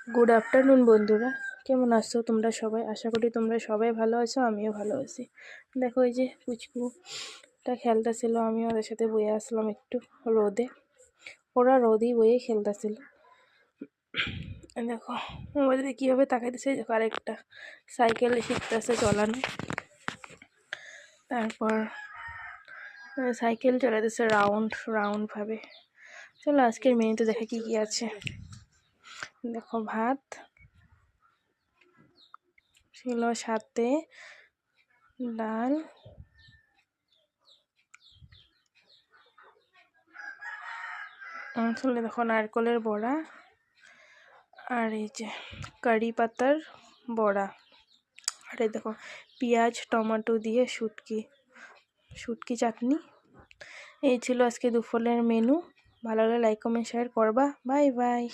Good afternoon বন্ধুরা, কেমন আছো তোমরা সবাই? আশা করি তোমরা সবাই ভালো আছো, আমিও ভালো আছি। দেখো এই যে পুচকুটা খেলতেছিল, আমি ওদের সাথে বয়ে আসলাম একটু রোদে। ওরা রোদেই বয়ে খেলতেছিল। দেখো মোবাইলে কীভাবে তাকাইতেছে। আরেকটা সাইকেল শিখতেছে চালানো, তারপর সাইকেল চালাতেছে রাউন্ড রাউন্ড ভাবে। চলো আজকের মেনুতে দেখা কি কি আছে। দেখো ভাত ছিল, সাথে ডাল, আসলে দেখো নারকলের বড়া, আর এই যে কারি পাতার বড়া, আর এই দেখো পেঁয়াজ টমেটো দিয়ে শুটকি চাটনি। এই ছিল আজকে দুপুরের মেনু। ভালো লাগলে লাইক কমেন্ট শেয়ার করবা। Bye bye.